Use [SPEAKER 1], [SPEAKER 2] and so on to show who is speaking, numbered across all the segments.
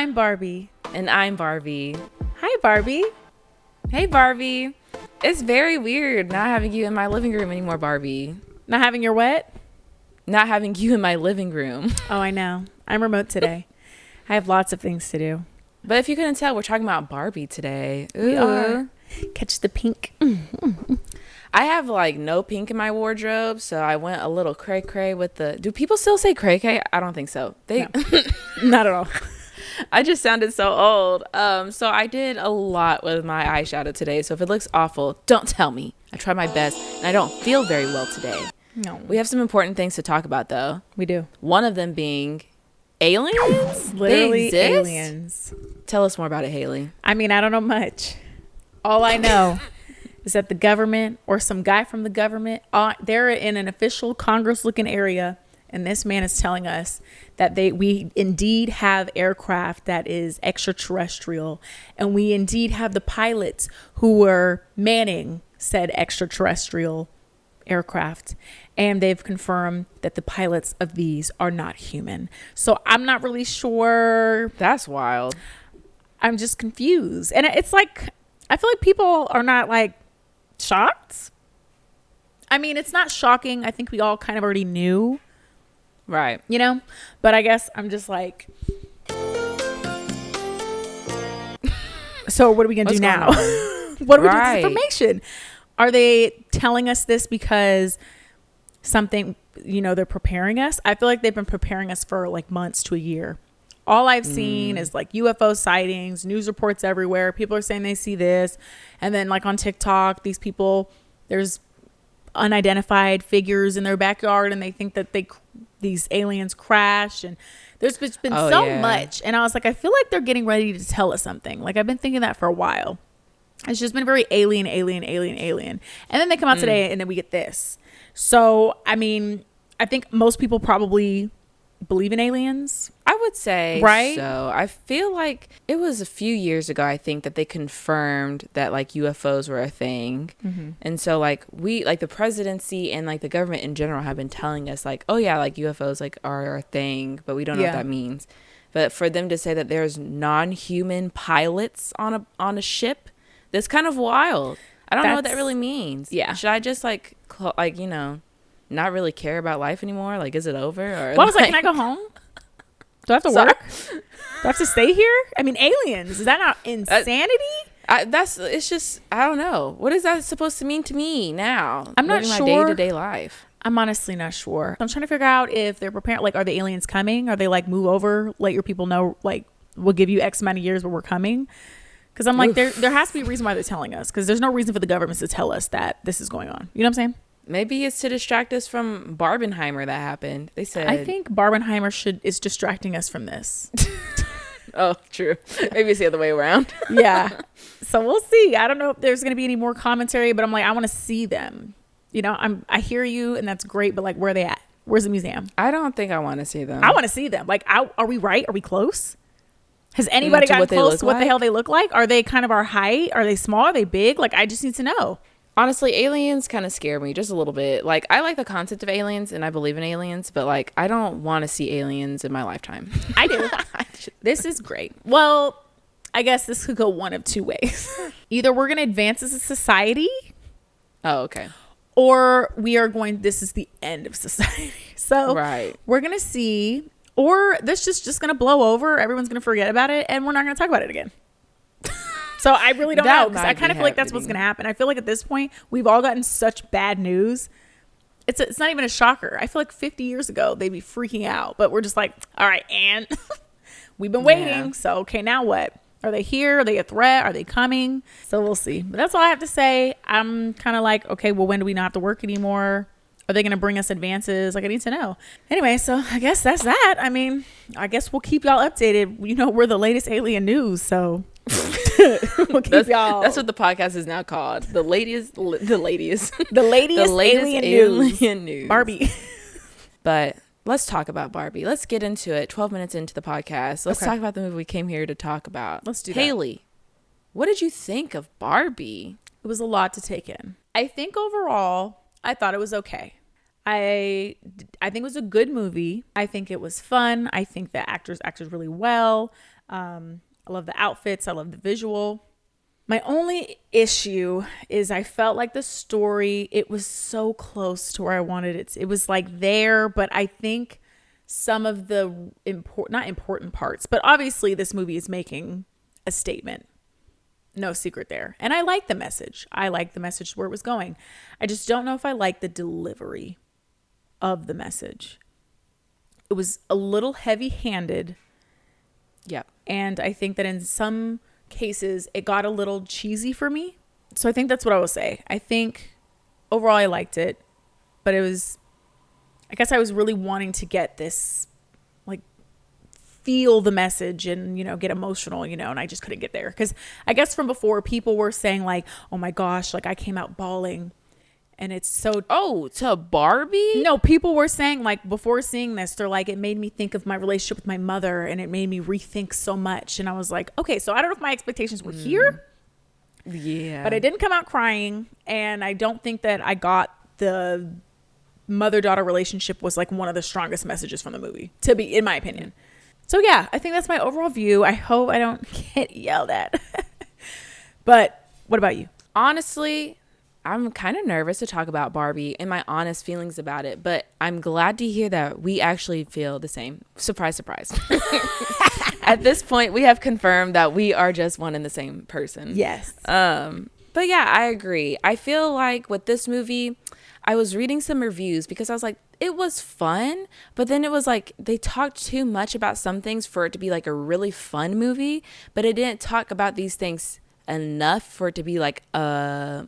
[SPEAKER 1] I'm Barbie.
[SPEAKER 2] And I'm Barbie.
[SPEAKER 1] Hi, Barbie.
[SPEAKER 2] Hey, Barbie. It's very weird not having you in my living room anymore, Barbie.
[SPEAKER 1] Not having your what?
[SPEAKER 2] Not having you in my living room.
[SPEAKER 1] Oh, I know. I'm remote today. I have lots of things to do.
[SPEAKER 2] But if you couldn't tell, we're talking about Barbie today. Ooh.
[SPEAKER 1] We are. Catch the pink.
[SPEAKER 2] I have like no pink in my wardrobe, so I went a little cray-cray with the... Do people still say cray-cray? I don't think so.
[SPEAKER 1] No. Not at all.
[SPEAKER 2] I just sounded so old. So I did a lot with my eyeshadow today. So if it looks awful, don't tell me. I tried my best, and I don't feel very well today.
[SPEAKER 1] No.
[SPEAKER 2] We have some important things to talk about, though.
[SPEAKER 1] We do.
[SPEAKER 2] One of them being aliens.
[SPEAKER 1] Literally aliens.
[SPEAKER 2] Tell us more about it, Hayley.
[SPEAKER 1] I mean, I don't know much. All I know is that the government or some guy from the government, they're in an official Congress-looking area, and this man is telling us that we indeed have aircraft that is extraterrestrial, and we indeed have the pilots who were manning said extraterrestrial aircraft, and they've confirmed that the pilots of these are not human. So I'm not really sure.
[SPEAKER 2] That's wild.
[SPEAKER 1] I'm just confused, and it's like I feel like people are not like shocked. I mean, it's not shocking. I think we all kind of already knew.
[SPEAKER 2] Right.
[SPEAKER 1] You know? But I guess I'm just like, so what are we going to do now? What do we do with this information? Are they telling us this because something, they're preparing us? I feel like they've been preparing us for like months to a year. All I've seen is like UFO sightings, news reports everywhere. People are saying they see this. And then like on TikTok, these people, there's unidentified figures in their backyard and they think that these aliens crash. And there's been so much. And I was like, I feel like they're getting ready to tell us something. Like I've been thinking that for a while. It's just been very alien. And then they come out today and then we get this. So, I mean, I think most people probably believe in aliens.
[SPEAKER 2] I would say,
[SPEAKER 1] right?
[SPEAKER 2] So I feel like it was a few years ago, I think, that they confirmed that like UFOs were a thing. And so like the presidency and like the government in general have been telling us like, oh yeah, like UFOs like are a thing, but we don't know what that means. But for them to say that there's non-human pilots on a ship, that's kind of wild. I don't know what that really means.
[SPEAKER 1] Yeah.
[SPEAKER 2] Should I just not really care about life anymore? Like, is it over? Or
[SPEAKER 1] I was like, can I go home? Do I have to work? Do I have to stay here? I mean, aliens. Is that not insanity?
[SPEAKER 2] It's just, I don't know. What is that supposed to mean to me now?
[SPEAKER 1] I'm not sure.
[SPEAKER 2] My day-to-day life.
[SPEAKER 1] I'm honestly not sure. I'm trying to figure out if they're preparing. Like, are the aliens coming? Are they like, move over, let your people know, like, we'll give you X amount of years, but we're coming? Because I'm like, there has to be a reason why they're telling us. Because there's no reason for the government to tell us that this is going on. You know what I'm saying?
[SPEAKER 2] Maybe it's to distract us from Barbenheimer that happened. They said.
[SPEAKER 1] I think Barbenheimer is distracting us from this.
[SPEAKER 2] Oh, true. Maybe it's the other way around.
[SPEAKER 1] Yeah. So we'll see. I don't know if there's going to be any more commentary, but I'm like, I want to see them. I hear you and that's great, but like, where are they at? Where's the museum?
[SPEAKER 2] I don't think I want to see them.
[SPEAKER 1] I want to see them. Like, are we right? Are we close? Has anybody gotten close to what the hell they look like? Are they kind of our height? Are they small? Are they big? Like, I just need to know.
[SPEAKER 2] Honestly, aliens kind of scare me just a little bit. Like, I like the concept of aliens and I believe in aliens, but like, I don't want to see aliens in my lifetime.
[SPEAKER 1] I do. This is great. Well, I guess this could go one of two ways. Either we're going to advance as a society.
[SPEAKER 2] Oh, okay.
[SPEAKER 1] Or this is the end of society. So we're going to see, or this just going to blow over. Everyone's going to forget about it and we're not going to talk about it again. So I really don't know, because I kind of feel like that's what's going to happen. I feel like at this point, we've all gotten such bad news. It's not even a shocker. I feel like 50 years ago, they'd be freaking out. But we're just like, all right, and we've been waiting. Yeah. So, okay, now what? Are they here? Are they a threat? Are they coming? So we'll see. But that's all I have to say. I'm kind of like, okay, well, when do we not have to work anymore? Are they going to bring us advances? Like, I need to know. Anyway, so I guess that's that. I mean, I guess we'll keep y'all updated. We're the latest alien news, so... we'll keep y'all.
[SPEAKER 2] That's what the podcast is now called. The latest
[SPEAKER 1] alien news. Barbie.
[SPEAKER 2] But let's talk about Barbie. Let's get into it. 12 minutes into the podcast. Let's talk about the movie we came here to talk about.
[SPEAKER 1] Let's do that.
[SPEAKER 2] Hayley, what did you think of Barbie?
[SPEAKER 1] It was a lot to take in. I think overall, I thought it was okay. I think it was a good movie. I think it was fun. I think the actors acted really well. I love the outfits. I love the visual. My only issue is I felt like the story, it was so close to where I wanted it. It was like there, but I think some of the not important parts, but obviously this movie is making a statement. No secret there. And I like the message. I like the message where it was going. I just don't know if I like the delivery of the message. It was a little heavy-handed.
[SPEAKER 2] Yeah.
[SPEAKER 1] And I think that in some cases it got a little cheesy for me. So I think that's what I will say. I think overall I liked it, but it was, I guess I was really wanting to get this, like, feel the message and, you know, get emotional, you know, and I just couldn't get there. Because I guess from before, people were saying like, oh my gosh, like I came out bawling. And it's so...
[SPEAKER 2] Oh, to Barbie?
[SPEAKER 1] No, people were saying, like, before seeing this, they're like, it made me think of my relationship with my mother, and it made me rethink so much. And I was like, okay, so I don't know if my expectations were here.
[SPEAKER 2] Yeah.
[SPEAKER 1] But I didn't come out crying, and I don't think that I got the mother-daughter relationship was, like, one of the strongest messages from the movie, to be, in my opinion. So, yeah, I think that's my overall view. I hope I don't get yelled at. But what about you?
[SPEAKER 2] Honestly, I'm kind of nervous to talk about Barbie and my honest feelings about it, but I'm glad to hear that we actually feel the same. Surprise, surprise. At this point, we have confirmed that we are just one and the same person.
[SPEAKER 1] Yes.
[SPEAKER 2] But yeah, I agree. I feel like with this movie, I was reading some reviews because I was like, it was fun, but then it was like they talked too much about some things for it to be like a really fun movie, but it didn't talk about these things enough for it to be like a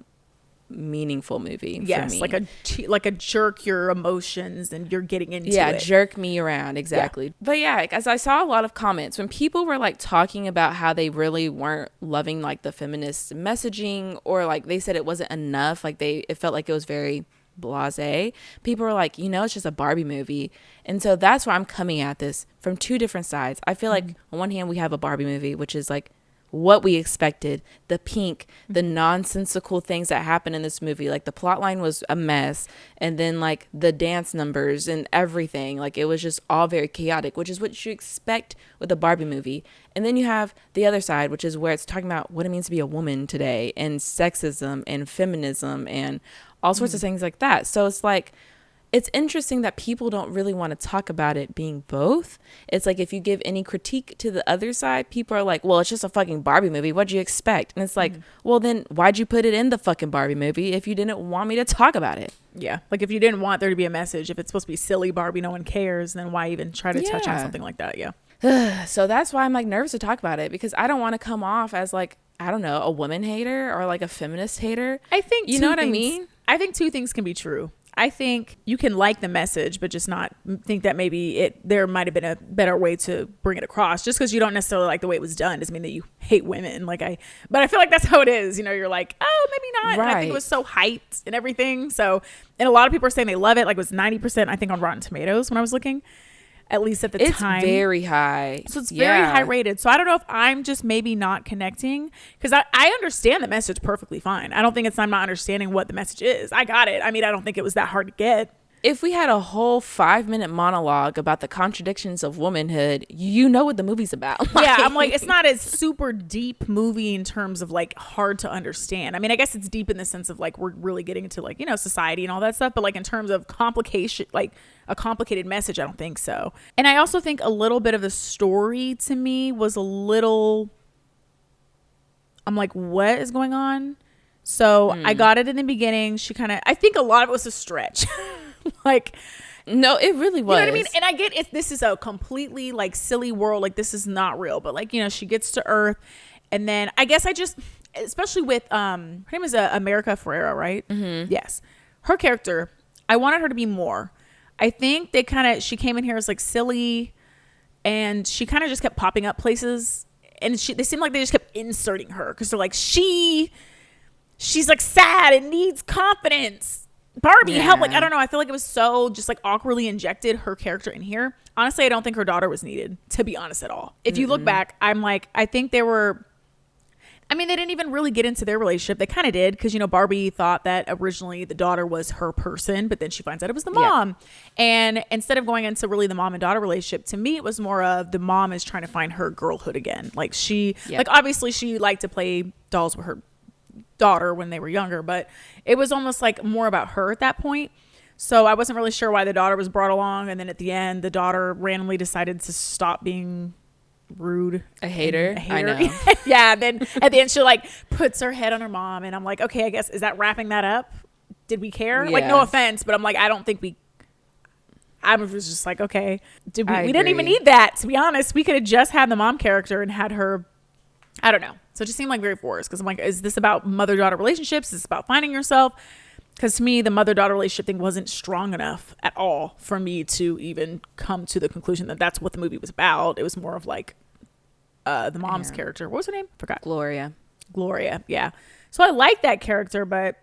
[SPEAKER 2] meaningful movie.
[SPEAKER 1] Yes, for me. like a jerk your emotions and you're getting into it.
[SPEAKER 2] Yeah, jerk me around, exactly. Yeah. But yeah, as I saw a lot of comments when people were like talking about how they really weren't loving like the feminist messaging, or like they said it wasn't enough, like it felt like it was very blasé. People were like, you know, it's just a Barbie movie. And so that's why I'm coming at this from two different sides. I feel like on one hand we have a Barbie movie, which is like what we expected, the pink, the nonsensical things that happen in this movie. Like the plot line was a mess, and then like the dance numbers and everything, like it was just all very chaotic, which is what you expect with a Barbie movie. And then you have the other side, which is where it's talking about what it means to be a woman today, and sexism and feminism and all sorts of things like that. So it's like, it's interesting that people don't really want to talk about it being both. It's like if you give any critique to the other side, people are like, well, it's just a fucking Barbie movie. What'd you expect? And it's like, well, then why'd you put it in the fucking Barbie movie if you didn't want me to talk about it?
[SPEAKER 1] Yeah. Like if you didn't want there to be a message, if it's supposed to be silly Barbie, no one cares, then why even try to touch on something like that? Yeah.
[SPEAKER 2] So that's why I'm like nervous to talk about it, because I don't want to come off as like, I don't know, a woman hater or like a feminist hater.
[SPEAKER 1] I think
[SPEAKER 2] you know what I mean?
[SPEAKER 1] I think two things can be true. I think you can like the message, but just not think that maybe there might have been a better way to bring it across. Just because you don't necessarily like the way it was done doesn't mean that you hate women. But I feel like that's how it is. You know, you're like, oh, maybe not. Right. And I think it was so hyped and everything. So, and a lot of people are saying they love it. Like it was 90%, I think, on Rotten Tomatoes when I was looking. At least at the time.
[SPEAKER 2] It's very high.
[SPEAKER 1] So it's very high rated. So I don't know if I'm just maybe not connecting, because I understand the message perfectly fine. I don't think I'm not understanding what the message is. I got it. I mean, I don't think it was that hard to get.
[SPEAKER 2] If we had a whole 5-minute monologue about the contradictions of womanhood, you know what the movie's about.
[SPEAKER 1] Yeah, I'm like, it's not a super deep movie in terms of like hard to understand. I mean, I guess it's deep in the sense of like we're really getting into like, you know, society and all that stuff. But like in terms of complication, like a complicated message, I don't think so. And I also think a little bit of the story to me was a little, I'm like, what is going on? So I got it in the beginning. I think a lot of it was a stretch. Like,
[SPEAKER 2] no, it really was.
[SPEAKER 1] You know what I mean? And I get it. This is a completely like silly world. Like this is not real. But like, you know, she gets to Earth, and then I guess especially with her name is America Ferrera, right? Mm-hmm. Yes, her character. I wanted her to be more. I think she came in here as like silly, and she kind of just kept popping up places, and they seemed like they just kept inserting her because they're like she's like sad and needs confidence. Barbie, help. Like, I don't know. I feel like it was so just like awkwardly injected, her character in here. Honestly, I don't think her daughter was needed, to be honest, at all. If you look back, I'm like, I think they I mean, they didn't even really get into their relationship. They kind of did because, you know, Barbie thought that originally the daughter was her person, but then she finds out it was the mom. Yeah. And instead of going into really the mom and daughter relationship, to me, it was more of the mom is trying to find her girlhood again. Like like obviously she liked to play dolls with her daughter when they were younger, but it was almost like more about her at that point. So I wasn't really sure why the daughter was brought along. And then at the end, the daughter randomly decided to stop being rude,
[SPEAKER 2] a hater. I know.
[SPEAKER 1] Yeah. Then at the end she like puts her head on her mom, and I'm like, okay, I guess, is that wrapping that up? Did we care? Like, no offense, but I'm like, I don't think I was just like, okay, we didn't even need that, to be honest. We could have just had the mom character and had her, I don't know. So it just seemed like very forced, because I'm like, is this about mother-daughter relationships? Is this about finding yourself? Because to me, the mother-daughter relationship thing wasn't strong enough at all for me to even come to the conclusion that that's what the movie was about. It was more of like the mom's character. What was her name? Forgot.
[SPEAKER 2] Gloria.
[SPEAKER 1] Yeah. So I liked that character, but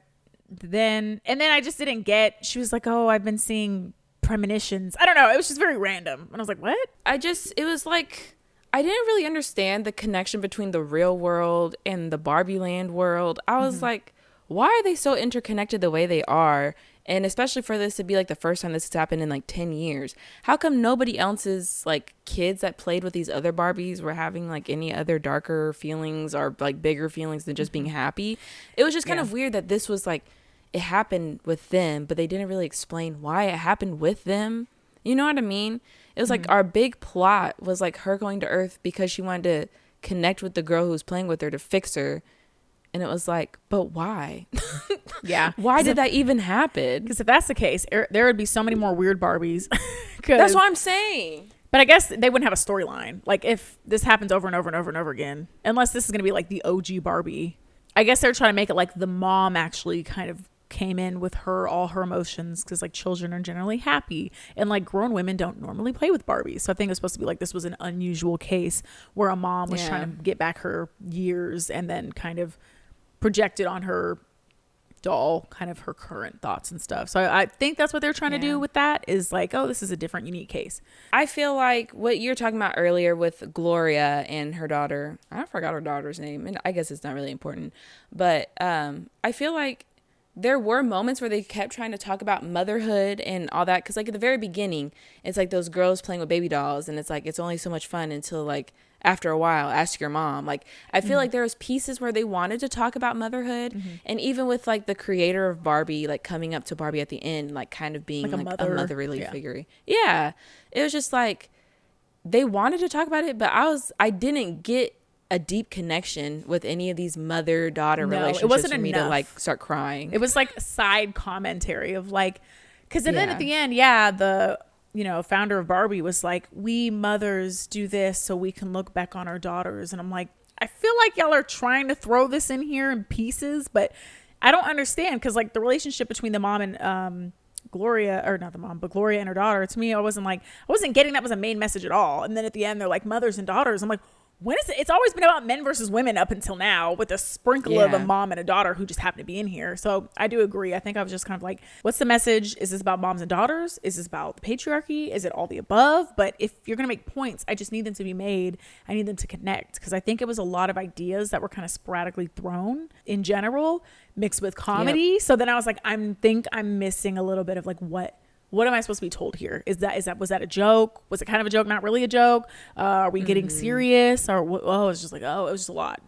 [SPEAKER 1] then I just didn't get, she was like, oh, I've been seeing premonitions. I don't know. It was just very random. And I was like, what?
[SPEAKER 2] It was like, I didn't really understand the connection between the real world and the Barbieland world. I was like, why are they so interconnected the way they are? And especially for this to be like the first time this has happened in like 10 years. How come nobody else's like kids that played with these other Barbies were having like any other darker feelings or like bigger feelings than just being happy? It was just kind of weird that this was like, it happened with them, but they didn't really explain why it happened with them. You know what I mean? It was like our big plot was like her going to Earth because she wanted to connect with the girl who was playing with her to fix her. And it was like, but why?
[SPEAKER 1] Yeah.
[SPEAKER 2] Why did that even happen?
[SPEAKER 1] Because if that's the case, there would be so many more weird Barbies.
[SPEAKER 2] That's what I'm saying.
[SPEAKER 1] But I guess they wouldn't have a storyline. Like if this happens over and over and over and over again, unless this is going to be like the OG Barbie. I guess they're trying to make it like the mom actually kind of came in with all her emotions, because like children are generally happy and like grown women don't normally play with Barbies. So I think it was supposed to be like this was an unusual case where a mom was trying to get back her years and then kind of projected on her doll kind of her current thoughts and stuff. So I think that's what they're trying to do with that, is like, oh, this is a different, unique case.
[SPEAKER 2] I feel like what you're talking about earlier with Gloria and her daughter, I forgot her daughter's name, and I guess it's not really important, but I feel like there were moments where they kept trying to talk about motherhood and all that, because like at the very beginning it's like those girls playing with baby dolls, and it's like it's only so much fun until like after a while, ask your mom. Like I feel like there was pieces where they wanted to talk about motherhood, and even with like the creator of Barbie like coming up to Barbie at the end, like kind of being like a motherly figure. Yeah, it was just like they wanted to talk about it, but I didn't get a deep connection with any of these mother-daughter relationships. It wasn't for me to like start crying.
[SPEAKER 1] It was like side commentary of like, because then at the end, the founder of Barbie was like, we mothers do this so we can look back on our daughters. And I'm like, I feel like y'all are trying to throw this in here in pieces, but I don't understand, because like the relationship between the mom and Gloria, or not the mom, but Gloria and her daughter, to me, I wasn't getting that was a main message at all. And then at the end, they're like mothers and daughters. I'm like, when is it? It's always been about men versus women up until now, with a sprinkle of a mom and a daughter who just happen to be in here. So I do agree. I think I was just kind of like, what's the message? Is this about moms and daughters? Is this about the patriarchy? Is it all the above? But if you're going to make points, I just need them to be made. I need them to connect, because I think it was a lot of ideas that were kind of sporadically thrown in general, mixed with comedy. So then I was like, I'm missing a little bit of like, what am I supposed to be told here? Was that a joke? Was it kind of a joke? Not really a joke? Are we getting serious? Or it was just like, it was just a lot.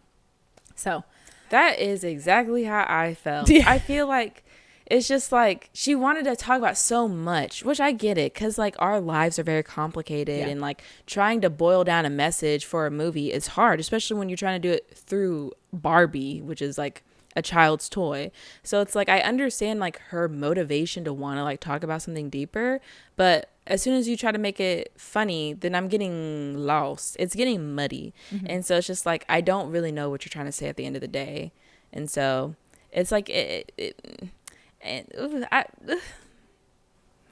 [SPEAKER 1] So
[SPEAKER 2] that is exactly how I felt. I feel like it's just like she wanted to talk about so much, which I get it, because like our lives are very complicated, and like trying to boil down a message for a movie is hard, especially when you're trying to do it through Barbie, which is like a child's toy. So it's like I understand like her motivation to want to like talk about something deeper, but as soon as you try to make it funny, then I'm getting lost. It's getting muddy. And so it's just like I don't really know what you're trying to say at the end of the day. And so it's like I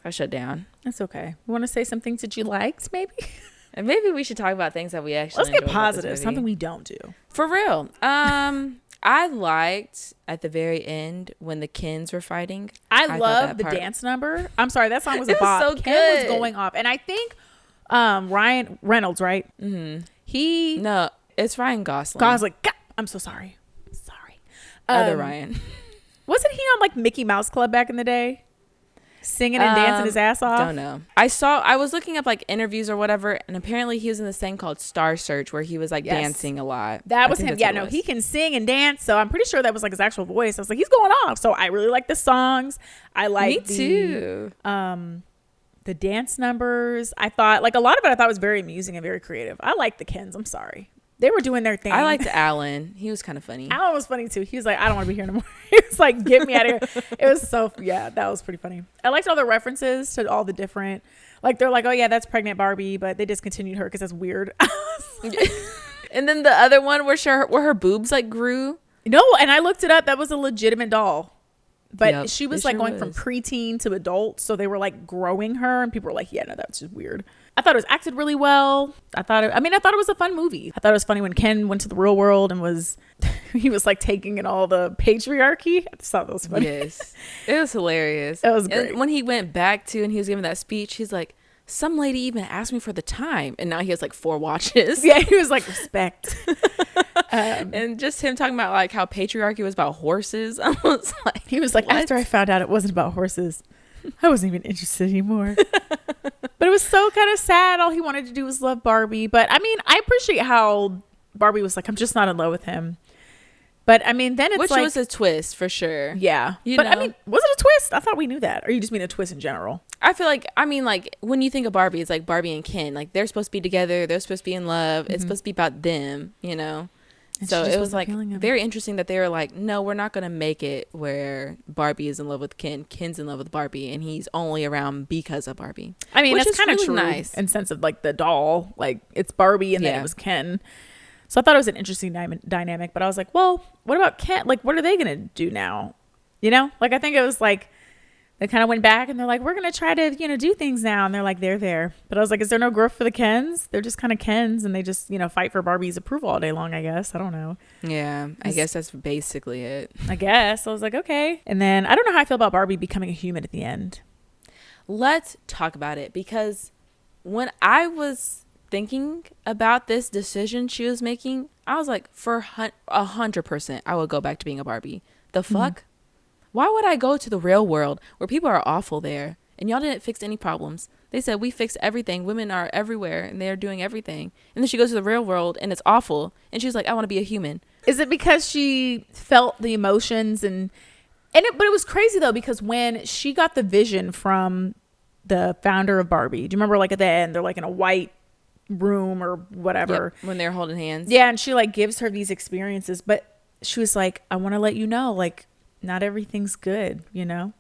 [SPEAKER 2] shut down.
[SPEAKER 1] That's okay. You want to say some things that you liked, maybe?
[SPEAKER 2] And maybe we should talk about things that we actually
[SPEAKER 1] let's get positive, something we don't do
[SPEAKER 2] for real. I liked at the very end when the Kens were fighting.
[SPEAKER 1] I love the dance number. I'm sorry, that song was a bop.
[SPEAKER 2] So
[SPEAKER 1] Ken was going off, and I think Ryan Reynolds, right?
[SPEAKER 2] No, it's Ryan Gosling.
[SPEAKER 1] I'm so sorry.
[SPEAKER 2] Other Ryan.
[SPEAKER 1] Wasn't he on like Mickey Mouse Club back in the day? Singing and dancing his ass off?
[SPEAKER 2] Don't know. I was looking up like interviews or whatever, and apparently he was in this thing called Star Search where he was like dancing a lot.
[SPEAKER 1] That was him. Yeah, no, he can sing and dance, so I'm pretty sure that was like his actual voice. I was like, he's going off. So I really like the songs. I like
[SPEAKER 2] too.
[SPEAKER 1] The dance numbers. I thought like a lot of it I thought was very amusing and very creative. I like the Kens. I'm sorry. They were doing their thing.
[SPEAKER 2] I liked Alan. He was kind of funny.
[SPEAKER 1] Alan was funny too. He was like, I don't want to be here anymore. He was like, get me out of here. It was so, yeah, that was pretty funny. I liked all the references to all the different, like, they're like, oh yeah, that's pregnant Barbie, but they discontinued her because that's weird.
[SPEAKER 2] And then the other one where her boobs like grew.
[SPEAKER 1] No, and I looked it up. That was a legitimate doll. But she was like going
[SPEAKER 2] was.
[SPEAKER 1] from preteen to adult. So they were like growing her and people were like, yeah, no, that's just weird. I thought it was acted really well. I thought it was a fun movie. I thought it was funny when Ken went to the real world and he was like taking in all the patriarchy. I just thought that was funny.
[SPEAKER 2] Yes. It was hilarious.
[SPEAKER 1] It was great.
[SPEAKER 2] And when he went back to and he was giving that speech, he's like, some lady even asked me for the time. And now he has like 4 watches.
[SPEAKER 1] Yeah, he was like, respect.
[SPEAKER 2] And just him talking about like how patriarchy was about horses. I was like,
[SPEAKER 1] he was like,
[SPEAKER 2] what?
[SPEAKER 1] after I found out it wasn't about horses, I wasn't even interested anymore. But it was so kind of sad. All he wanted to do was love Barbie. But I mean, I appreciate how Barbie was like, I'm just not in love with him. But I mean, then it's
[SPEAKER 2] which
[SPEAKER 1] like,
[SPEAKER 2] was a twist for sure.
[SPEAKER 1] Yeah.
[SPEAKER 2] But
[SPEAKER 1] I mean, was it a twist? I thought we knew that. Or you just mean a twist in general?
[SPEAKER 2] I feel like, like when you think of Barbie, it's like Barbie and Ken. Like they're supposed to be together. They're supposed to be in love. Mm-hmm. It's supposed to be about them, you know? And so it was like very interesting that they were like, no, we're not going to make it where Barbie is in love with Ken. Ken's in love with Barbie and he's only around because of Barbie.
[SPEAKER 1] I mean, that's kind of
[SPEAKER 2] really
[SPEAKER 1] true
[SPEAKER 2] nice
[SPEAKER 1] in sense of like the doll, like it's Barbie and then it was Ken. So I thought it was an interesting dynamic, but I was like, well, what about Ken? Like, what are they going to do now? You know, like, I think it was like, they kind of went back and they're like, we're going to try to, do things now. And they're like, they're there. But I was like, is there no growth for the Kens? They're just kind of Kens and they just, fight for Barbie's approval all day long, I guess. I don't know.
[SPEAKER 2] Yeah, I guess that's basically it.
[SPEAKER 1] I guess. I was like, okay. And then I don't know how I feel about Barbie becoming a human at the end.
[SPEAKER 2] Let's talk about it, because when I was thinking about this decision she was making, I was like, for 100%, I would go back to being a Barbie. The fuck? Mm-hmm. Why would I go to the real world where people are awful there and y'all didn't fix any problems? They said we fixed everything. Women are everywhere and they're doing everything. And then she goes to the real world and it's awful. And she's like, I want to be a human.
[SPEAKER 1] Is it because she felt the emotions but it was crazy though, because when she got the vision from the founder of Barbie, do you remember like at the end, they're like in a white room or whatever.
[SPEAKER 2] Yep, when they're holding hands.
[SPEAKER 1] Yeah. And she like gives her these experiences, but she was like, I want to let you know, like, not everything's good, And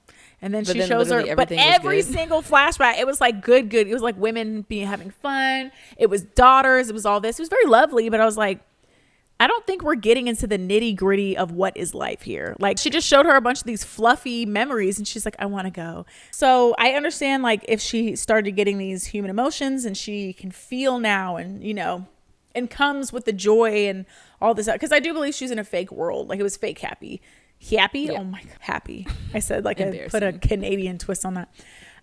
[SPEAKER 1] then she shows her, but every single flashback, it was like good. It was like women having fun. It was daughters. It was all this. It was very lovely, but I was like, I don't think we're getting into the nitty gritty of what is life here. Like she just showed her a bunch of these fluffy memories and she's like, I want to go. So I understand like if she started getting these human emotions and she can feel now and, and comes with the joy and all this, because I do believe she's in a fake world. Like it was fake happy. Happy? Yeah. Oh my God, happy. I said like I put a Canadian twist on that.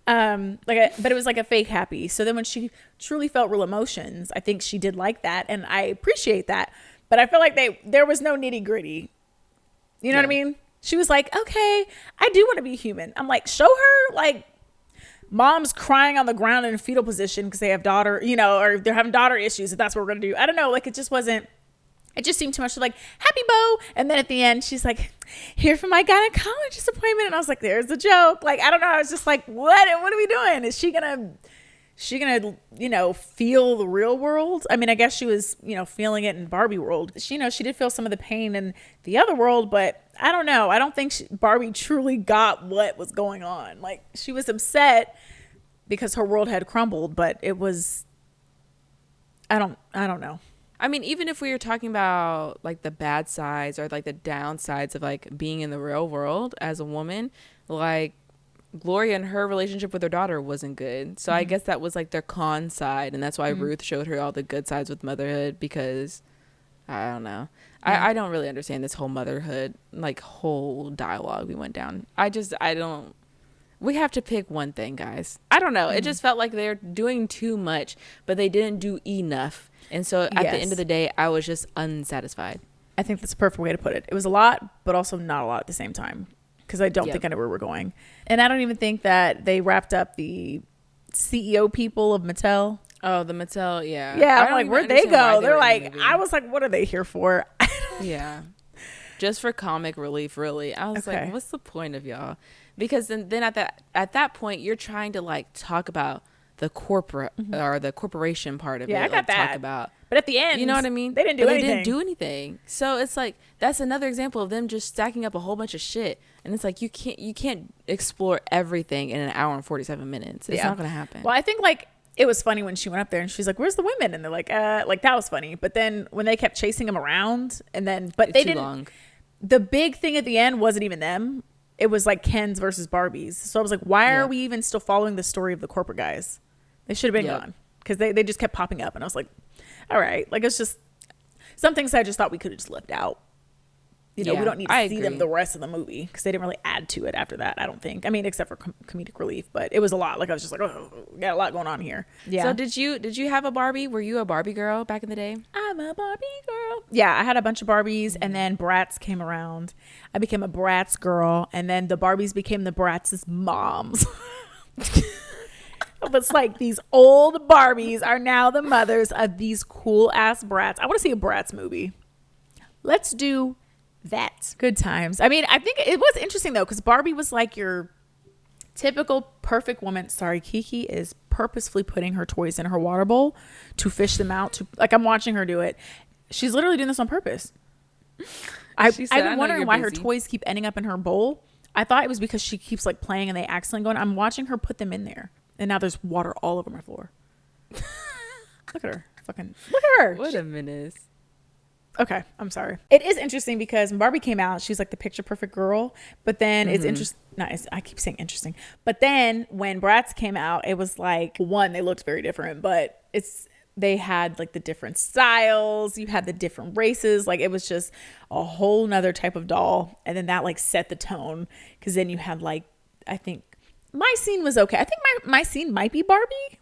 [SPEAKER 1] But it was like a fake happy. So then when she truly felt real emotions, I think she did like that, and I appreciate that. But I feel like there was no nitty gritty. You know what I mean? She was like, okay, I do want to be human. I'm like, show her like mom's crying on the ground in a fetal position because they have daughter, or they're having daughter issues. If that's what we're gonna do, I don't know. Like it just wasn't. It just seemed too much like happy Bo. And then at the end, she's like, here for my gynecologist appointment. And I was like, there's the joke. Like, I don't know. I was just like, what are we doing? Is she gonna, feel the real world? I mean, I guess she was, feeling it in Barbie world. She did feel some of the pain in the other world, but I don't know. I don't think Barbie truly got what was going on. Like she was upset because her world had crumbled, but it was, I don't know.
[SPEAKER 2] I mean, even if we were talking about like the bad sides or like the downsides of like being in the real world as a woman, like Gloria and her relationship with her daughter wasn't good. So I guess that was like their con side. And that's why Ruth showed her all the good sides with motherhood, because I don't know. I don't really understand this whole motherhood, like whole dialogue we went down. We have to pick one thing, guys. I don't know. It just felt like they're doing too much, but they didn't do enough. And so at the end of the day, I was just unsatisfied.
[SPEAKER 1] I think that's a perfect way to put it. It was a lot, but also not a lot at the same time, because I don't think I know where we're going. And I don't even think that they wrapped up the CEO people of Mattel.
[SPEAKER 2] Oh, the Mattel, yeah.
[SPEAKER 1] Yeah, I'm like, where'd they go? They're like, I was like, what are they here for?
[SPEAKER 2] Yeah. Just for comic relief, really. I was like, what's the point of y'all? Because then at that point, you're trying to like talk about the corporate or the corporation part of it.
[SPEAKER 1] Yeah, I got that.
[SPEAKER 2] Talk about,
[SPEAKER 1] but at the end,
[SPEAKER 2] you know what I mean?
[SPEAKER 1] They didn't do
[SPEAKER 2] anything. So it's like, that's another example of them just stacking up a whole bunch of shit. And it's like, you can't explore everything in an hour and 47 minutes. It's not going to happen.
[SPEAKER 1] Well, I think like, it was funny when she went up there and she's like, where's the women? And they're like that was funny. But then when they kept chasing him around and then, but they didn't, long. The big thing at the end wasn't even them. It was like Ken's versus Barbie's. So I was like, why are we even still following the story of the corporate guys? They should have been gone, because they just kept popping up. And I was like, all right, like, it's just some things I just thought we could have just left out. You know, we don't need to see them the rest of the movie, because they didn't really add to it after that, I don't think. I mean, except for comedic relief, but it was a lot. Like, I was just like, oh, got a lot going on here. Yeah.
[SPEAKER 2] So did you have a Barbie? Were you a Barbie girl back in the day?
[SPEAKER 1] I'm a Barbie girl. Yeah, I had a bunch of Barbies, and then Bratz came around. I became a Bratz girl, and then the Barbies became the Bratz's moms. It's like these old Barbies are now the mothers of these cool ass Bratz. I want to see a Bratz movie. Let's do that. Good times. I mean, I think it was interesting though, because Barbie was like your typical perfect woman. Sorry, Kiki is purposefully putting her toys in her water bowl to fish them out. Like, I'm watching her do it. She's literally doing this on purpose. I've been wondering why her toys keep ending up in her bowl. I thought it was because she keeps like playing and they accidentally go in. I'm watching her put them in there, and now there's water all over my floor. Look at her. Look at her.
[SPEAKER 2] What a menace.
[SPEAKER 1] Okay, I'm sorry. It is interesting because when Barbie came out, she's like the picture perfect girl. But then it's interesting. I keep saying interesting. But then when Bratz came out, it was like, one, they looked very different, but they had like the different styles. You had the different races. Like, it was just a whole nother type of doll. And then that like set the tone, because then you had like, I think My Scene was okay. I think my Scene might be Barbie.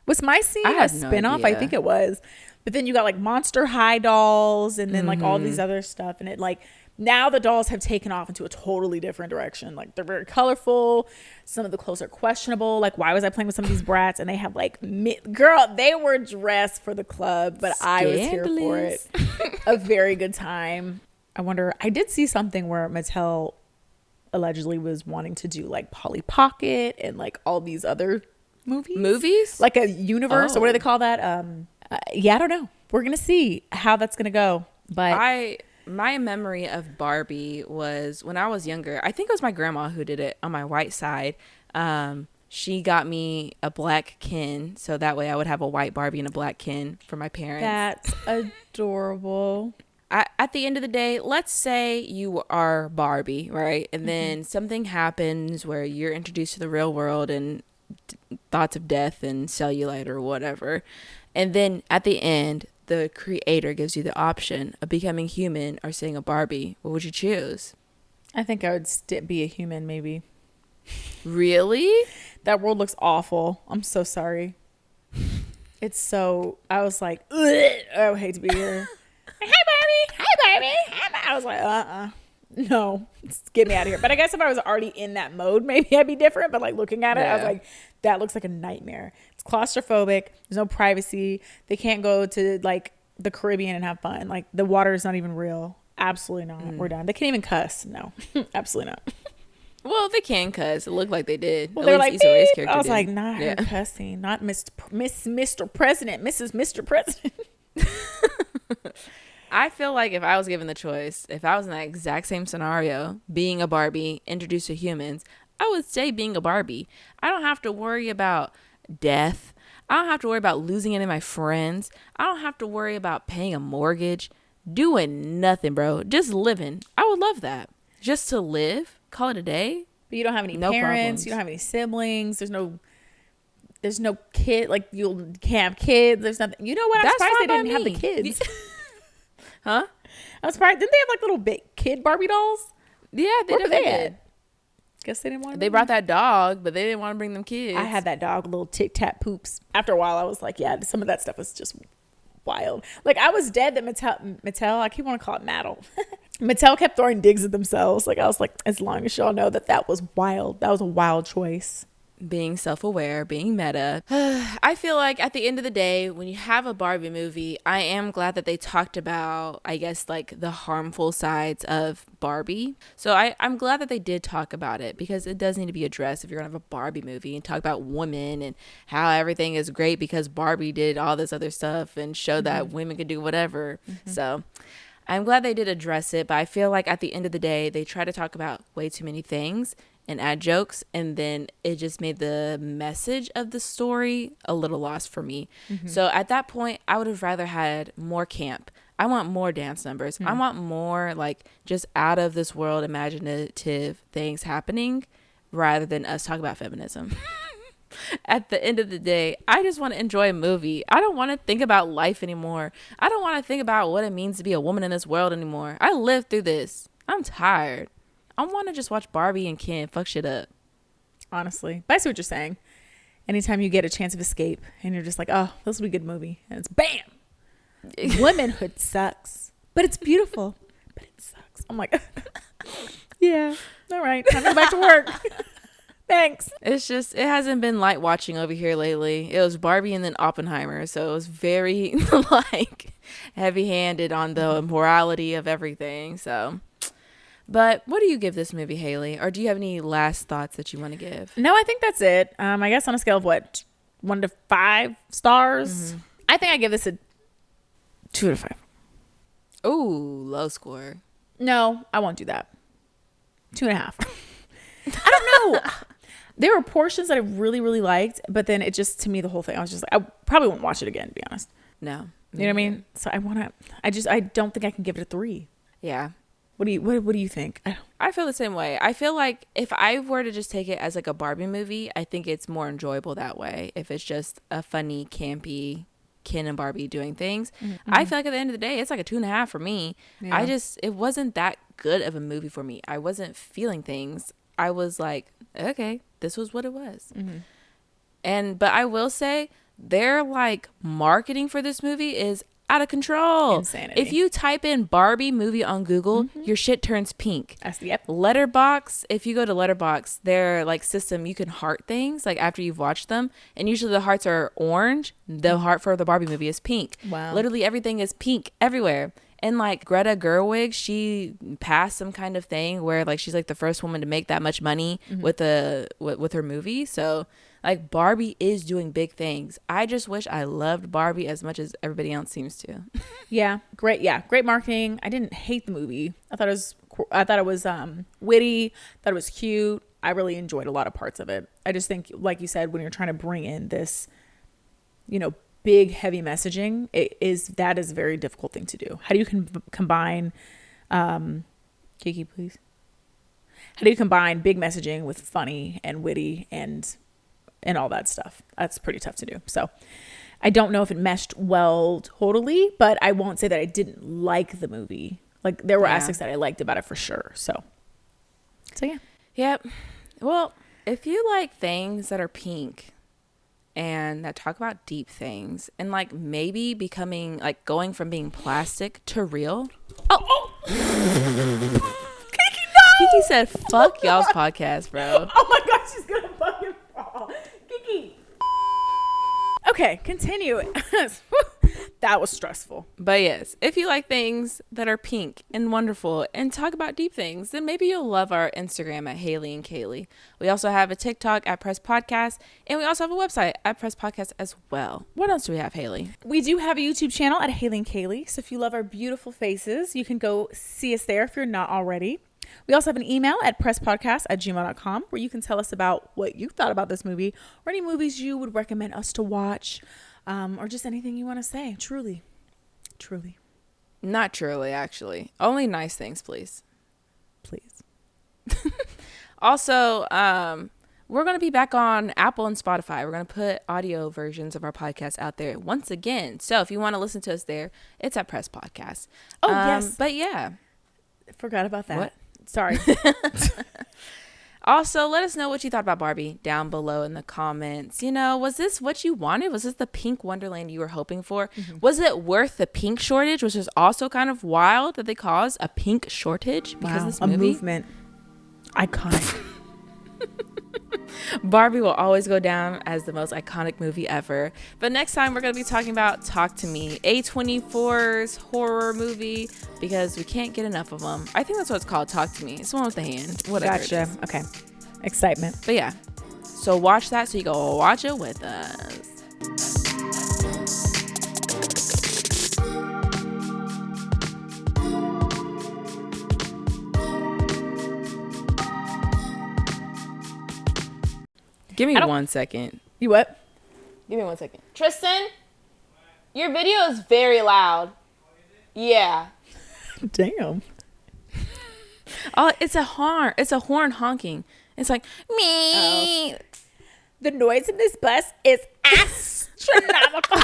[SPEAKER 1] Was My Scene a spinoff? No, I think it was. But then you got like Monster High dolls, and then like all these other stuff. And it like, now the dolls have taken off into a totally different direction. Like, they're very colorful. Some of the clothes are questionable. Like, why was I playing with some of these brats? And they had like, girl, they were dressed for the club, but I was here for it. A very good time. I wonder, I did see something where Mattel allegedly was wanting to do like Polly Pocket and like all these other movies, like a universe, or what do they call that? Yeah, I don't know. We're gonna see how that's gonna go. But
[SPEAKER 2] my memory of Barbie was when I was younger. I think it was my grandma who did it on my white side. She got me a black Ken, so that way I would have a white Barbie and a black Ken for my parents.
[SPEAKER 1] That's adorable.
[SPEAKER 2] At the end of the day, let's say you are Barbie, right? And then something happens where you're introduced to the real world and thoughts of death and cellulite or whatever. And then at the end, the creator gives you the option of becoming human or saying a Barbie. What would you choose?
[SPEAKER 1] I think I would be a human, maybe.
[SPEAKER 2] Really?
[SPEAKER 1] That world looks awful. I'm so sorry. I was like, I would hate to be here. Hi, Barbie. Hi, Barbie. I was like, no, get me out of here. But I guess if I was already in that mode, maybe I'd be different. But like, looking at it, I was like, that looks like a nightmare. It's claustrophobic. There's no privacy. They can't go to like the Caribbean and have fun. Like, the water is not even real. Absolutely not. We're done. They can't even cuss. No, absolutely not.
[SPEAKER 2] Well, they can cuss. It looked like they did.
[SPEAKER 1] Well, they're like, I was like, not her cussing. Not Mr. President, Mr. President.
[SPEAKER 2] I feel like if I was given the choice, if I was in that exact same scenario, being a Barbie, introduced to humans, I would say being a Barbie. I don't have to worry about death. I don't have to worry about losing any of my friends. I don't have to worry about paying a mortgage, doing nothing, bro. Just living. I would love that. Just to live, call it a day.
[SPEAKER 1] But you don't have any parents. Problems. You don't have any siblings. There's no kid. Like, you can't have kids. There's nothing. You know what? I'm surprised they didn't have the kids.
[SPEAKER 2] Huh?
[SPEAKER 1] I was surprised. Didn't they have like little big kid Barbie dolls?
[SPEAKER 2] Yeah, they did.
[SPEAKER 1] Guess they didn't want to.
[SPEAKER 2] They brought that dog, but they didn't want to bring them kids.
[SPEAKER 1] I had that dog, little Tic Tac poops. After a while, I was like, yeah, some of that stuff was just wild. Like, I was dead that Mattel, I keep wanting to call it Mattel. Mattel kept throwing digs at themselves. Like, I was like, as long as y'all know that was wild. That was a wild choice.
[SPEAKER 2] Being self-aware, being meta. I feel like at the end of the day, when you have a Barbie movie, I am glad that they talked about, I guess, like the harmful sides of Barbie. So I'm glad that they did talk about it, because it does need to be addressed if you're gonna have a Barbie movie and talk about women and how everything is great because Barbie did all this other stuff and showed that women could do whatever. So I'm glad they did address it, but I feel like at the end of the day, they try to talk about way too many things and add jokes, and then it just made the message of the story a little lost for me. So at that point, I would have rather had more camp. I want more dance numbers. I want more like just out of this world imaginative things happening rather than us talk about feminism. At the end of the day, I just want to enjoy a movie. I don't want to think about life anymore. I don't want to think about what it means to be a woman in this world anymore. I lived through this. I'm tired. I want to just watch Barbie and Ken fuck shit up.
[SPEAKER 1] Honestly. But I see what you're saying. Anytime you get a chance of escape and you're just like, oh, this will be a good movie. And it's bam. Womanhood sucks. But it's beautiful. But it sucks. I'm like, yeah. All right. Time to go back to work. Thanks.
[SPEAKER 2] It's just, it hasn't been light watching over here lately. It was Barbie and then Oppenheimer. So it was very like heavy handed on the morality of everything. So. But what do you give this movie, Hayley? Or do you have any last thoughts that you want to give?
[SPEAKER 1] No, I think that's it. I guess on a scale of what? 1 to 5 stars? I think I give this a 2 to 5.
[SPEAKER 2] Ooh, low score.
[SPEAKER 1] No, I won't do that. 2.5. I don't know. There were portions that I really, really liked, but then it just, to me, the whole thing, I was just like, I probably won't watch it again, to be honest.
[SPEAKER 2] No.
[SPEAKER 1] You know what I mean? So I don't think I can give it a 3.
[SPEAKER 2] Yeah.
[SPEAKER 1] What do you think?
[SPEAKER 2] I feel the same way. I feel like if I were to just take it as like a Barbie movie, I think it's more enjoyable that way. If it's just a funny, campy Ken and Barbie doing things, I feel like at the end of the day, it's like a 2.5 for me. Yeah. It wasn't that good of a movie for me. I wasn't feeling things. I was like, okay, this was what it was. But I will say their like marketing for this movie is out of control.
[SPEAKER 1] Insanity.
[SPEAKER 2] If you type in Barbie movie on Google, your shit turns pink.
[SPEAKER 1] Yep.
[SPEAKER 2] Letterboxd, if you go to Letterboxd, their like system, you can heart things like after you've watched them, and usually the hearts are orange. The heart for the Barbie movie is pink.
[SPEAKER 1] Wow.
[SPEAKER 2] Literally everything is pink everywhere. And like Greta Gerwig, she passed some kind of thing where like she's like the first woman to make that much money with her movie. So like Barbie is doing big things. I just wish I loved Barbie as much as everybody else seems to.
[SPEAKER 1] Yeah, great. Yeah, great marketing. I didn't hate the movie. I thought it was witty. Thought it was cute. I really enjoyed a lot of parts of it. I just think, like you said, when you're trying to bring in this, big heavy messaging, that is a very difficult thing to do. How do you combine, Kiki, please? How do you combine big messaging with funny and witty and all that stuff? That's pretty tough to do. So I don't know if it meshed well totally, but I won't say that I didn't like the movie. Like there were aspects that I liked about it for sure. So yeah.
[SPEAKER 2] Yep. Well, if you like things that are pink and that talk about deep things and like maybe becoming like going from being plastic to real. Oh.
[SPEAKER 1] Kiki, no!
[SPEAKER 2] Kiki said, fuck y'all's podcast, bro.
[SPEAKER 1] Oh my gosh, she's gonna fucking fall. Kiki. Okay, continue. That was stressful.
[SPEAKER 2] But yes, if you like things that are pink and wonderful and talk about deep things, then maybe you'll love our Instagram at Hayley and Kayli. We also have a TikTok at Press Podcast, and we also have a website at Press Podcast as well. What else do we have, Hayley?
[SPEAKER 1] We do have a YouTube channel at Hayley and Kayli. So if you love our beautiful faces, you can go see us there if you're not already. We also have an email at presspodcast@gmail.com where you can tell us about what you thought about this movie or any movies you would recommend us to watch, or just anything you want to say. Truly.
[SPEAKER 2] Not truly, actually. Only nice things, please. Also, we're going to be back on Apple and Spotify. We're going to put audio versions of our podcast out there once again. So if you want to listen to us there, it's at Press Podcast.
[SPEAKER 1] Oh, yes.
[SPEAKER 2] But yeah.
[SPEAKER 1] Forgot about that.
[SPEAKER 2] What?
[SPEAKER 1] Sorry.
[SPEAKER 2] Also, let us know what you thought about Barbie down below in the comments. You know, was this what you wanted? Was this the pink wonderland you were hoping for? Mm-hmm. Was it worth the pink shortage, which is also kind of wild that they caused a pink shortage because of this movie? A
[SPEAKER 1] movement. Iconic.
[SPEAKER 2] Barbie will always go down as the most iconic movie ever. But next time we're going to be talking about Talk to Me, A24's horror movie, because we can't get enough of them. I think that's what it's called, Talk to Me. It's the one with the hand. Whatever.
[SPEAKER 1] Gotcha. Okay. Excitement.
[SPEAKER 2] But yeah. So watch that so you go watch it with us. Give me 1 second.
[SPEAKER 1] You what?
[SPEAKER 2] Give me 1 second. Tristan, your video is very loud. Yeah.
[SPEAKER 1] Damn.
[SPEAKER 2] Oh, it's a horn. It's a horn honking. It's like me.
[SPEAKER 1] Oh. The noise in this bus is astronomical.